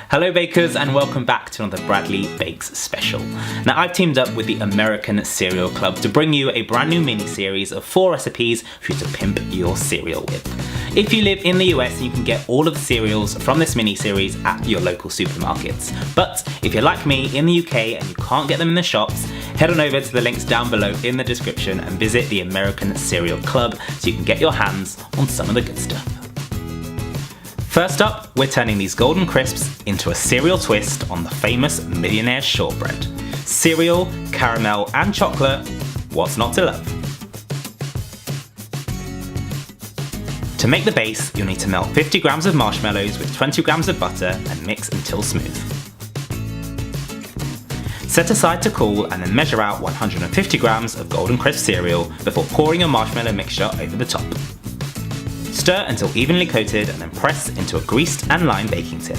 Hello bakers and welcome back to another Bradley Bakes special. Now I've teamed up with the American Cereal Club to bring you a brand new mini-series of 4 recipes for you to pimp your cereal with. If you live in the US, you can get all of the cereals from this mini-series at your local supermarkets. But if you're like me in the UK and you can't get them in the shops, head on over to the links down below in the description and visit the American Cereal Club so you can get your hands on some of the good stuff. First up, we're turning these golden crisps into a cereal twist on the famous Millionaire Shortbread. Cereal, caramel and chocolate, what's not to love? To make the base, you'll need to melt 50 grams of marshmallows with 20 grams of butter and mix until smooth. Set aside to cool and then measure out 150 grams of golden crisp cereal before pouring your marshmallow mixture over the top. Stir until evenly coated and then press into a greased and lined baking tin.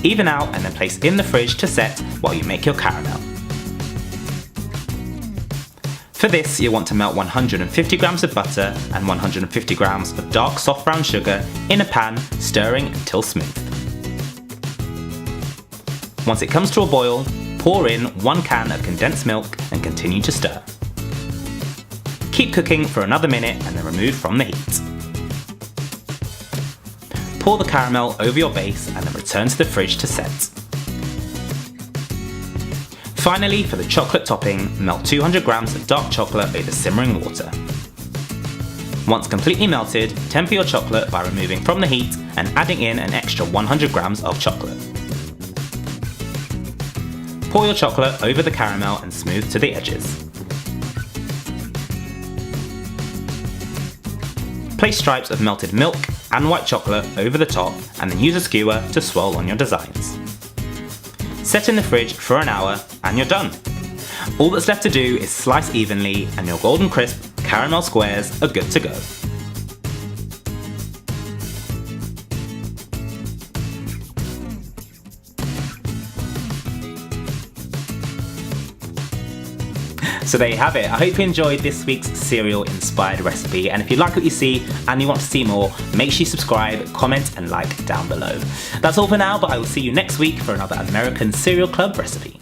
Even out and then place in the fridge to set while you make your caramel. For this, you'll want to melt 150 grams of butter and 150 grams of dark soft brown sugar in a pan, stirring until smooth. Once it comes to a boil, pour in 1 can of condensed milk and continue to stir. Keep cooking for another minute and then remove from the heat. Pour the caramel over your base and then return to the fridge to set. Finally, for the chocolate topping, melt 200 grams of dark chocolate over simmering water. Once completely melted, temper your chocolate by removing from the heat and adding in an extra 100 grams of chocolate. Pour your chocolate over the caramel and smooth to the edges. Place stripes of melted milk and white chocolate over the top and then use a skewer to swirl on your designs. Set in the fridge for an hour and you're done. All that's left to do is slice evenly and your golden crisp caramel squares are good to go. So there you have it. I hope you enjoyed this week's cereal inspired recipe, and if you like what you see and you want to see more, make sure you subscribe, comment and like down below. That's all for now, but I will see you next week for another American Cereal Club recipe.